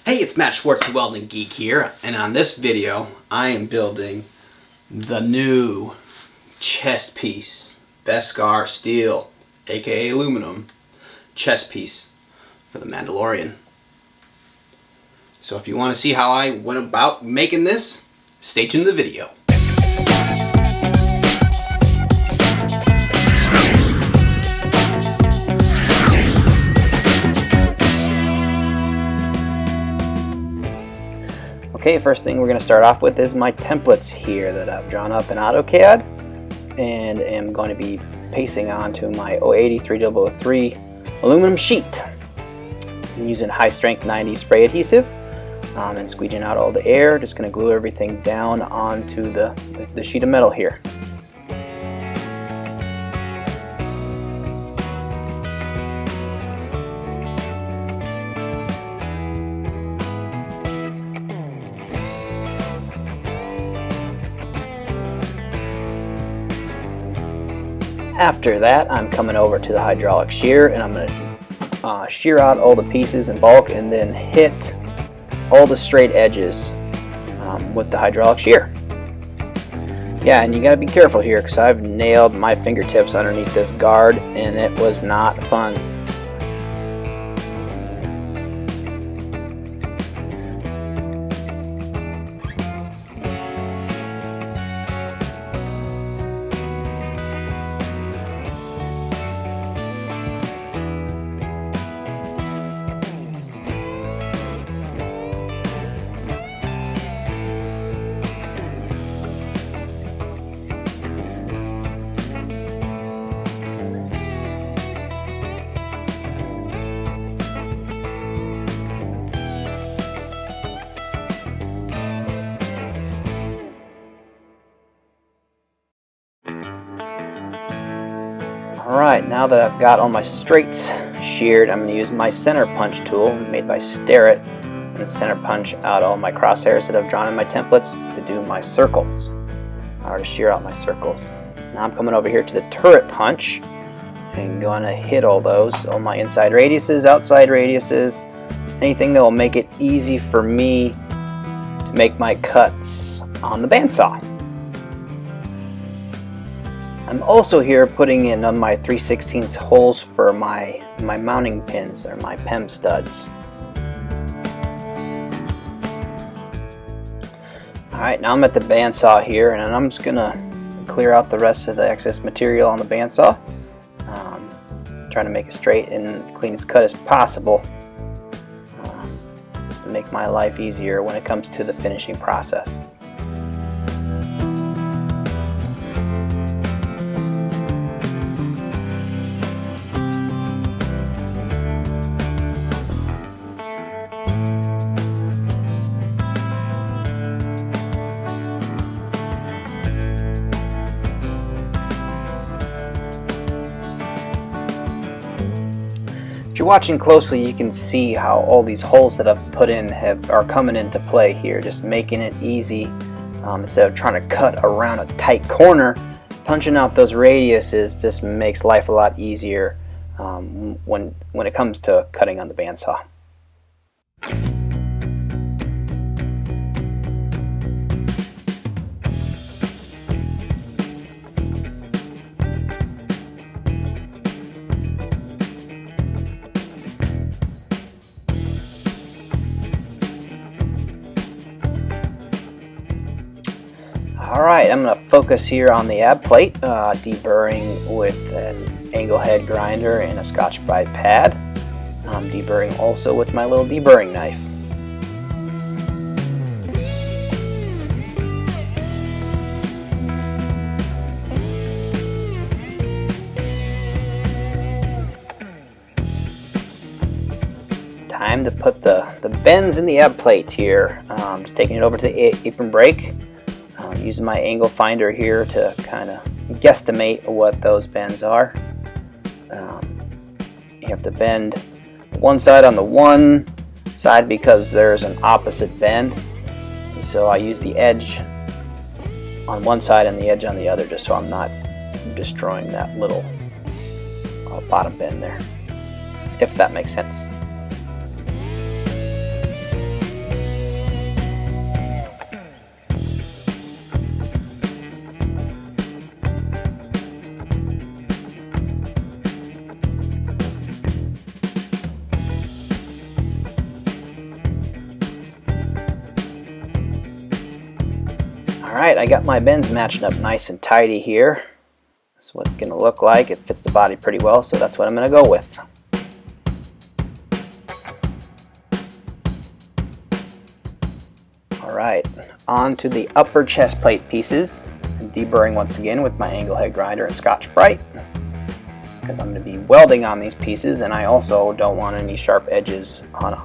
Hey, it's Matt Schwartz, the Welding Geek here, and on this video, I am building the new chest piece, Beskar steel, aka aluminum, chest piece for the Mandalorian. So if you want to see how I went about making this, stay tuned to the video. Okay, first thing we're going to start off with is my templates here that I've drawn up in AutoCAD and am going to be pasting onto my 080-3003 aluminum sheet. I'm using high strength 90 spray adhesive and squeeging out all the air. Just going to glue everything down onto the sheet of metal here. After that, I'm coming over to the hydraulic shear and I'm going to shear out all the pieces in bulk and then hit all the straight edges with the hydraulic shear. Yeah, and you got to be careful here because I've nailed my fingertips underneath this guard and it was not fun. Alright, now that I've got all my straights sheared, I'm going to use my center punch tool made by Starrett and center punch out all my crosshairs that I've drawn in my templates to do my circles, or to shear out my circles. Now I'm coming over here to the turret punch and going to hit all those, all my inside radiuses, outside radiuses, anything that will make it easy for me to make my cuts on the bandsaw. I'm also here putting in on my 3/16 holes for my mounting pins, or my PEM studs. Alright, now I'm at the bandsaw here and I'm just going to clear out the rest of the excess material on the bandsaw. Trying to make it straight and clean as cut as possible, just to make my life easier when it comes to the finishing process. If you're watching closely, you can see how all these holes that I've put in are coming into play here, just making it easy. Instead of trying to cut around a tight corner, punching out those radiuses just makes life a lot easier when it comes to cutting on the bandsaw. Alright, I'm going to focus here on the ab plate, deburring with an angle head grinder and a Scotch-Brite pad. I'm deburring also with my little deburring knife. Time to put the bends in the ab plate here. Just taking it over to the apron brake. Using my angle finder here to kind of guesstimate what those bends are. You have to bend one side on the one side because there's an opposite bend. So I use the edge on one side and the edge on the other just so I'm not destroying that little bottom bend there, if that makes sense. Alright, I got my bends matching up nice and tidy here. That's what it's going to look like. It fits the body pretty well, so that's what I'm going to go with. Alright, on to the upper chest plate pieces. I'm deburring once again with my angle head grinder and Scotch-Brite, because I'm going to be welding on these pieces, and I also don't want any sharp edges on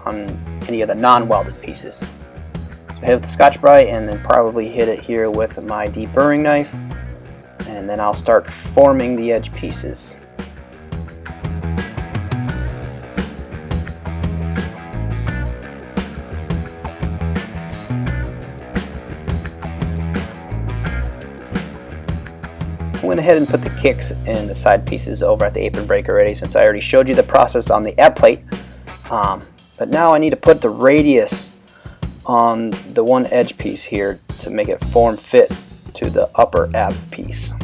any of the non-welded pieces. So I hit with the Scotch-Brite and then probably hit it here with my deburring knife, and then I'll start forming the edge pieces. I went ahead and put the kicks and the side pieces over at the apron break already, since I already showed you the process on the ab plate. But now I need to put the radius on the one edge piece here to make it form fit to the upper ab piece.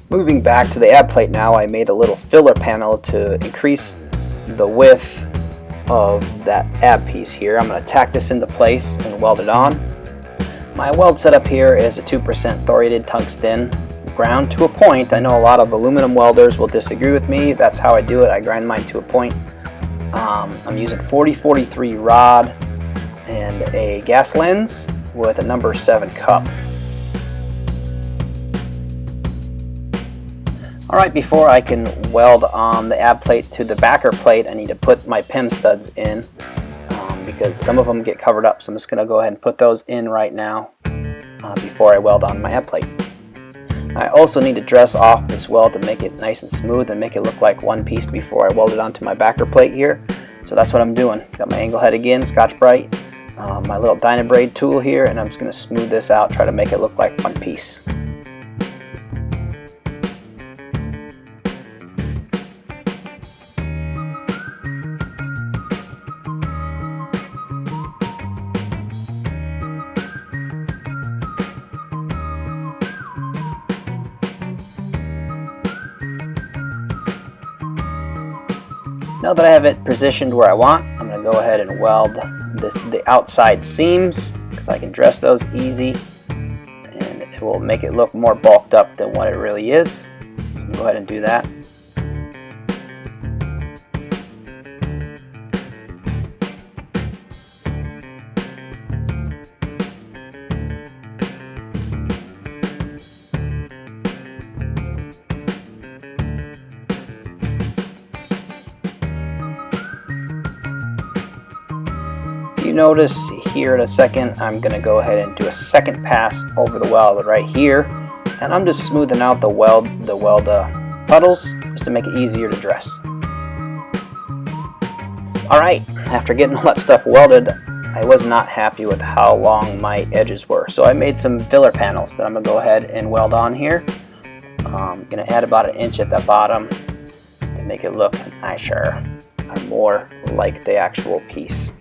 Moving back to the ab plate now, I made a little filler panel to increase the width of that ab piece here. I'm going to tack this into place and weld it on. My weld setup here is a 2% thoriated tungsten, ground to a point. I know a lot of aluminum welders will disagree with me. That's how I do it. I grind mine to a point. I'm using 4043 rod and a gas lens with a number 7 cup. Alright, before I can weld on the ab plate to the backer plate, I need to put my PEM studs in, because some of them get covered up. So I'm just going to go ahead and put those in right now before I weld on my ab plate. I also need to dress off this weld to make it nice and smooth and make it look like one piece before I weld it onto my backer plate here. So that's what I'm doing. Got my angle head again, Scotch-Brite, my little Dynabrade tool here, and I'm just going to smooth this out, try to make it look like one piece. Now that I have it positioned where I want, I'm going to go ahead and weld the outside seams, because I can dress those easy and it will make it look more bulked up than what it really is. So go ahead and do that. You notice here in a second, I'm going to go ahead and do a second pass over the weld right here, and I'm just smoothing out the weld puddles just to make it easier to dress. Alright, after getting all that stuff welded, I was not happy with how long my edges were, so I made some filler panels that I'm going to go ahead and weld on here. I'm going to add about 1 inch at the bottom to make it look nicer and more like the actual piece.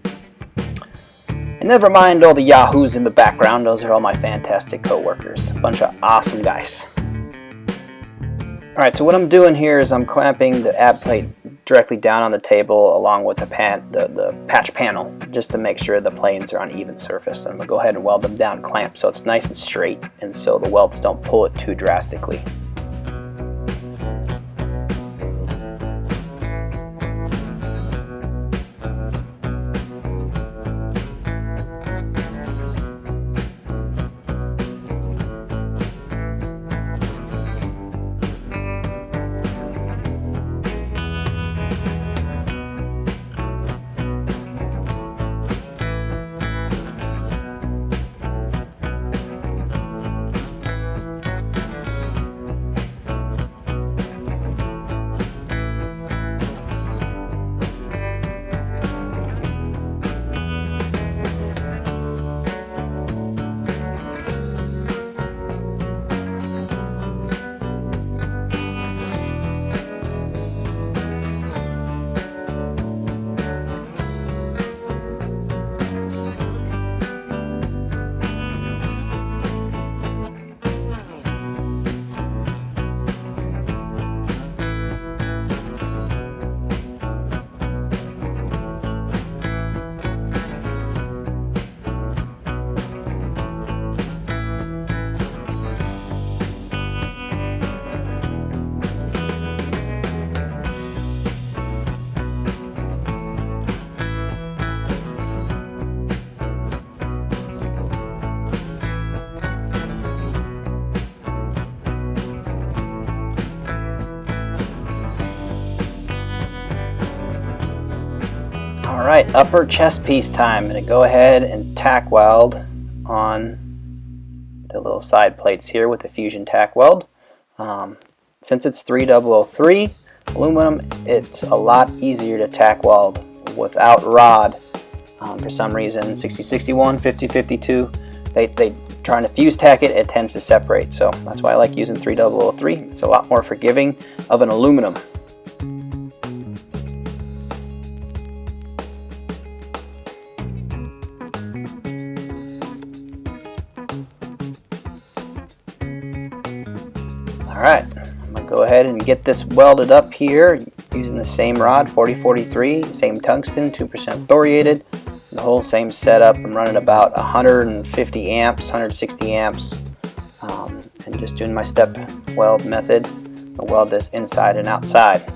And never mind all the yahoos in the background, those are all my fantastic co-workers. A bunch of awesome guys. Alright, so what I'm doing here is I'm clamping the ab plate directly down on the table along with the patch panel, just to make sure the planes are on even surface. I'm going to go ahead and weld them down clamped so it's nice and straight, and so the welds don't pull it too drastically. Alright, upper chest piece time. I'm going to go ahead and tack weld on the little side plates here with the fusion tack weld. Since it's 3003 aluminum, it's a lot easier to tack weld without rod. For some reason, 6061, 5052, they trying to fuse tack it, it tends to separate. So that's why I like using 3003. It's a lot more forgiving of an aluminum. Alright, I'm going to go ahead and get this welded up here using the same rod, 4043, same tungsten, 2% thoriated, the whole same setup. I'm running about 150 amps, 160 amps, and just doing my step weld method. I'll weld this inside and outside.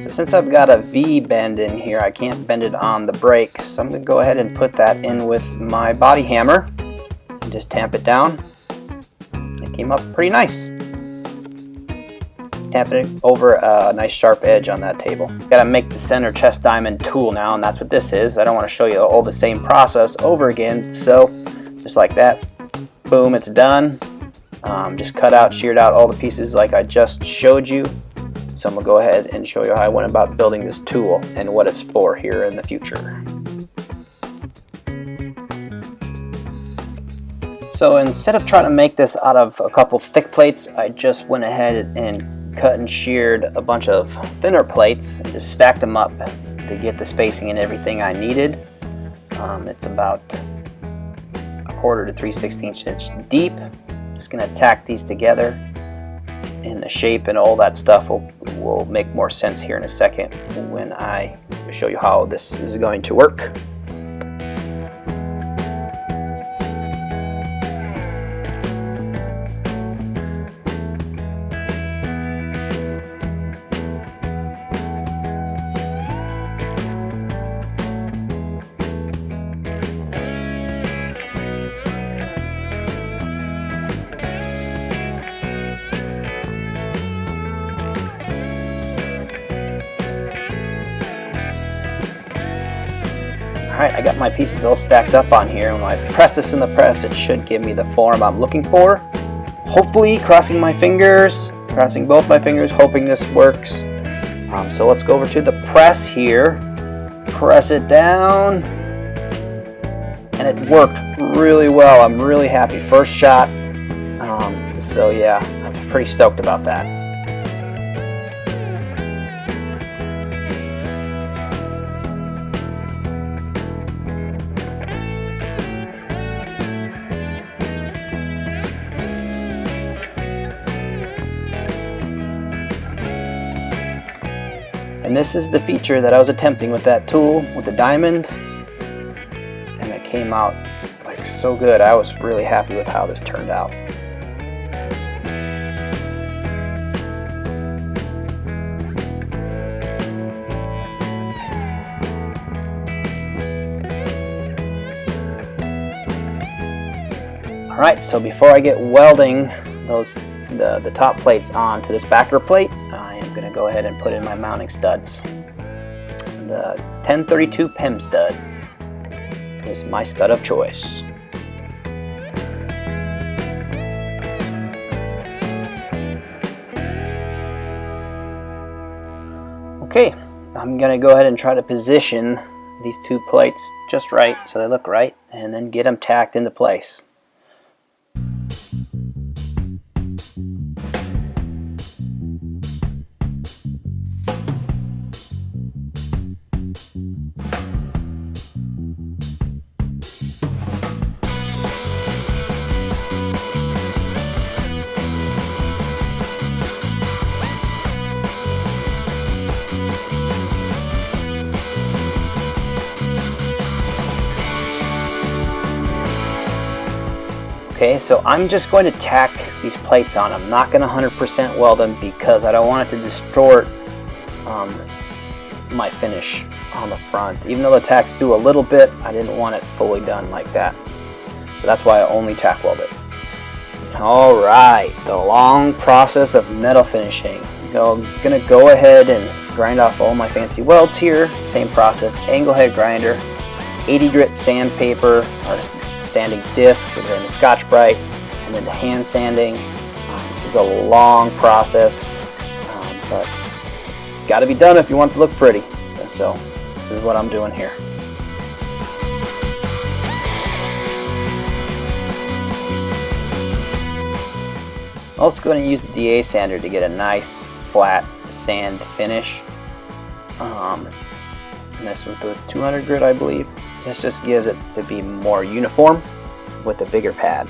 Since I've got a V bend in here, I can't bend it on the brake, so I'm going to go ahead and put that in with my body hammer and just tamp it down. It came up pretty nice. Tamping it over a nice sharp edge on that table. Got to make the center chest diamond tool now, and that's what this is. I don't want to show you all the same process over again, so just like that, boom, it's done. Just cut out, sheared out all the pieces like I just showed you. So I'm going to go ahead and show you how I went about building this tool and what it's for here in the future. So instead of trying to make this out of a couple thick plates, I just went ahead and cut and sheared a bunch of thinner plates and just stacked them up to get the spacing and everything I needed. It's about 1/4 to 3/16 inch deep. Just going to tack these together. And the shape and all that stuff will make more sense here in a second when I show you how this is going to work. Alright, I got my pieces all stacked up on here, and when I press this in the press, it should give me the form I'm looking for. Hopefully, crossing my fingers, crossing both my fingers, hoping this works. So let's go over to the press here, press it down, and it worked really well. I'm really happy. First shot. So yeah, I'm pretty stoked about that. And this is the feature that I was attempting with that tool, with the diamond, and it came out like so good. I was really happy with how this turned out. Alright, so before I get welding the top plates onto this backer plate, I am going to go ahead and put in my mounting studs. The 1032 PEM stud is my stud of choice. Okay, I'm going to go ahead and try to position these two plates just right so they look right, and then get them tacked into place. Okay, so I'm just going to tack these plates on. I'm not going to 100% weld them because I don't want it to distort my finish on the front. Even though the tacks do a little bit, I didn't want it fully done like that. So that's why I only tack weld it. Alright, the long process of metal finishing. I'm going to go ahead and grind off all my fancy welds here. Same process, angle head grinder, 80 grit sandpaper, or sanding disc, and then the Scotch-Brite, and then the hand sanding. This is a long process, but it's got to be done if you want it to look pretty. So this is what I'm doing here. Also going to use the DA sander to get a nice flat sand finish. And this was with 200 grit, I believe. This just gives it to be more uniform with a bigger pad.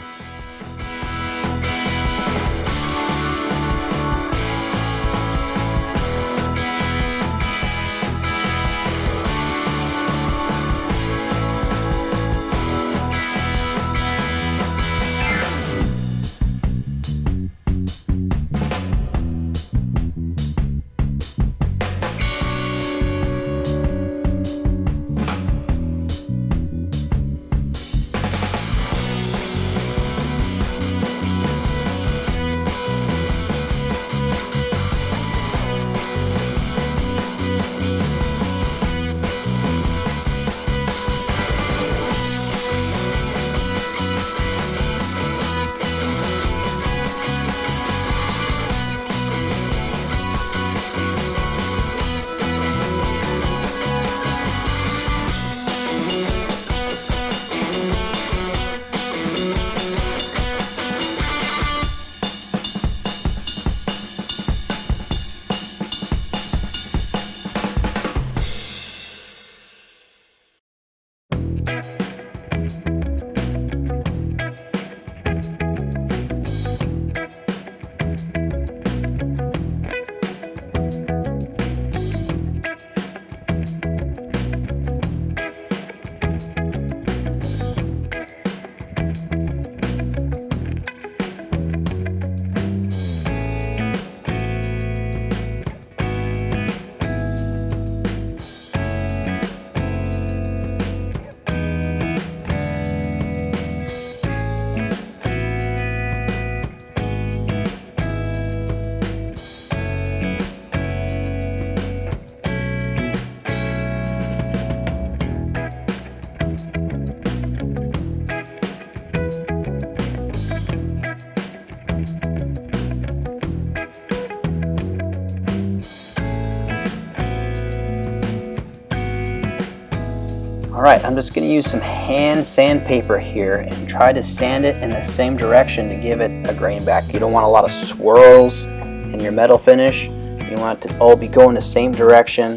Alright, I'm just going to use some hand sandpaper here and try to sand it in the same direction to give it a grain back. You don't want a lot of swirls in your metal finish. You want it to all be going the same direction.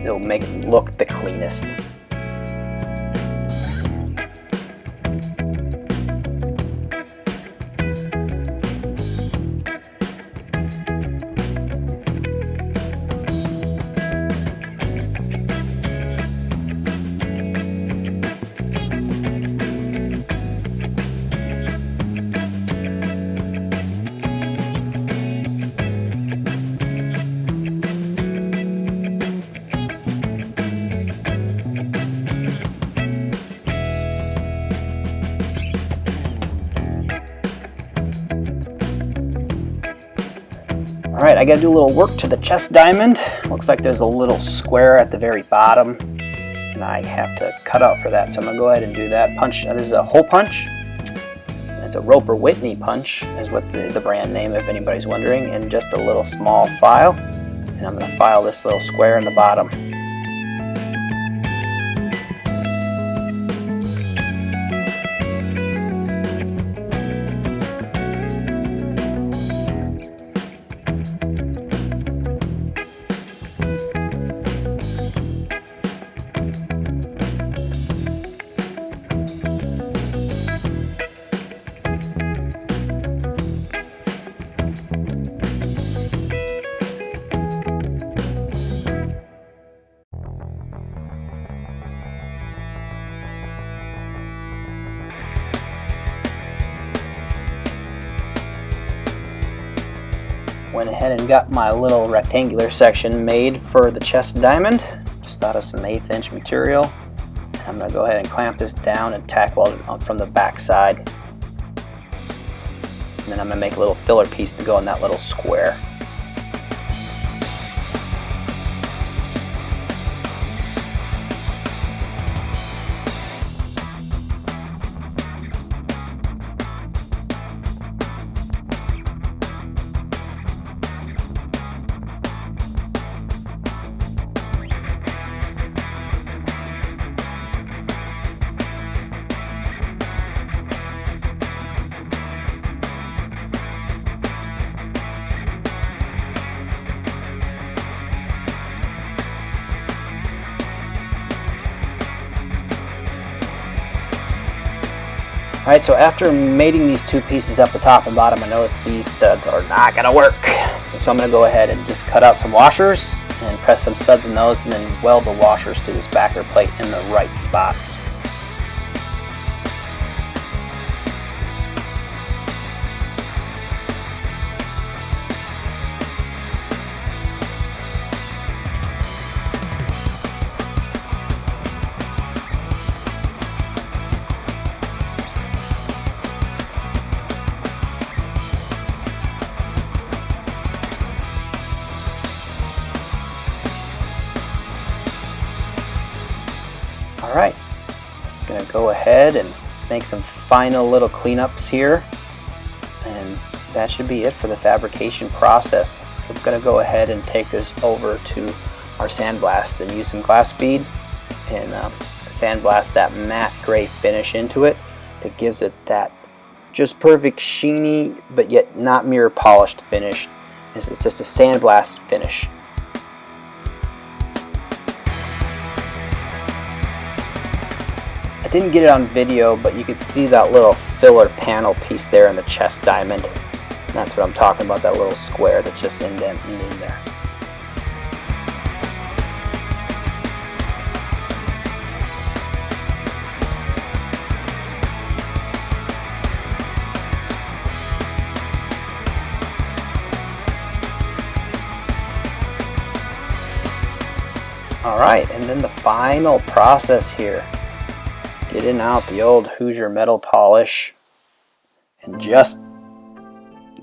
It'll make it look the cleanest. Alright, I gotta do a little work to the chest diamond. Looks like there's a little square at the very bottom, and I have to cut out for that, so I'm gonna go ahead and do that. Punch. This is a hole punch. It's a Roper Whitney punch, is what the brand name, if anybody's wondering, and just a little small file. And I'm gonna file this little square in the bottom. Went ahead and got my little rectangular section made for the chest diamond, just out of some 1/8 inch material. I'm going to go ahead and clamp this down and tack weld it from the back side. And then I'm going to make a little filler piece to go in that little square. Alright, so after mating these two pieces up the top and bottom, I noticed these studs are not going to work. So I'm going to go ahead and just cut out some washers and press some studs in those and then weld the washers to this backer plate in the right spot. Alright, going to go ahead and make some final little cleanups here, and that should be it for the fabrication process. I'm going to go ahead and take this over to our sandblast and use some glass bead and sandblast that matte gray finish into it that gives it that just perfect sheeny but yet not mirror polished finish. It's just a sandblast finish. I didn't get it on video, but you could see that little filler panel piece there in the chest diamond. And that's what I'm talking about, that little square that's just indented in there. Alright, and then the final process here. Getting out the old Hoosier metal polish and just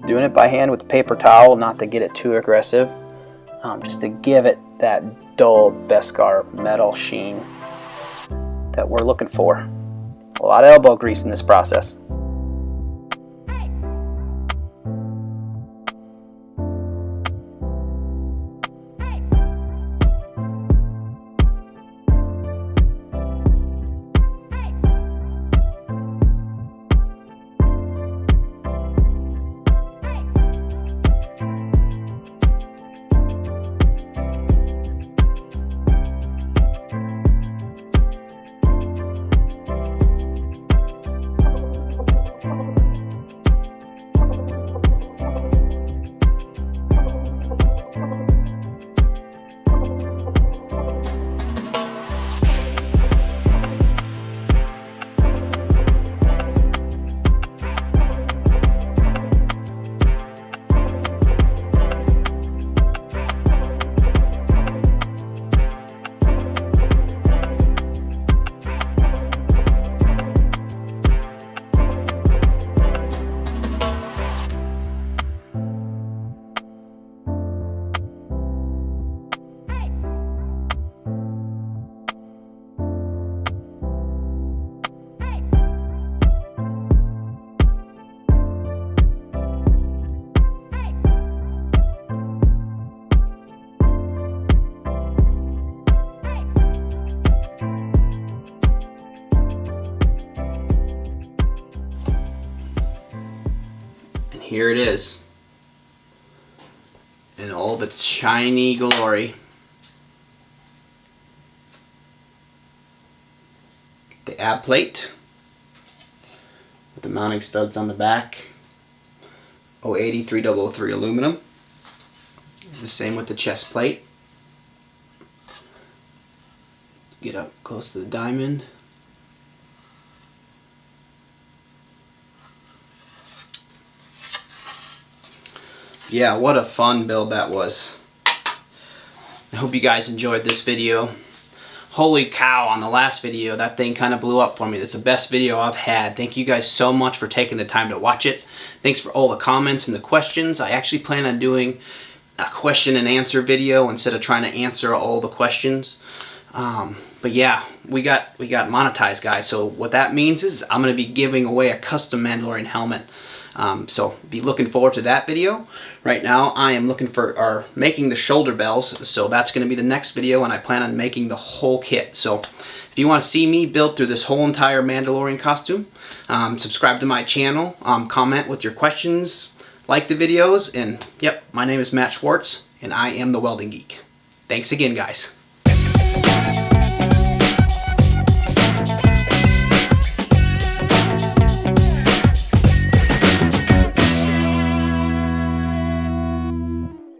doing it by hand with the paper towel, not to get it too aggressive, just to give it that dull Beskar metal sheen that we're looking for. A lot of elbow grease in this process. Here it is in all of its shiny glory. The ab plate with the mounting studs on the back, 080 3003 aluminum. The same with the chest plate. Get up close to the diamond. yeah, what a fun build that was. I hope you guys enjoyed this video. Holy cow, on the last video, that thing kind of blew up for me. That's the best video I've had. Thank you guys so much for taking the time to watch it. Thanks for all the comments and the questions. I actually plan on doing a question and answer video instead of trying to answer all the questions. But yeah, we got monetized, guys. So what that means is I'm going to be giving away a custom Mandalorian helmet. So be looking forward to that video. Right now I am looking for making the shoulder bells, so that's going to be the next video, and I plan on making the whole kit. So if you want to see me build through this whole entire Mandalorian costume, subscribe to my channel, comment with your questions, like the videos, and yep, my name is Matt Schwartz and I am the Welding Geek. Thanks again, guys.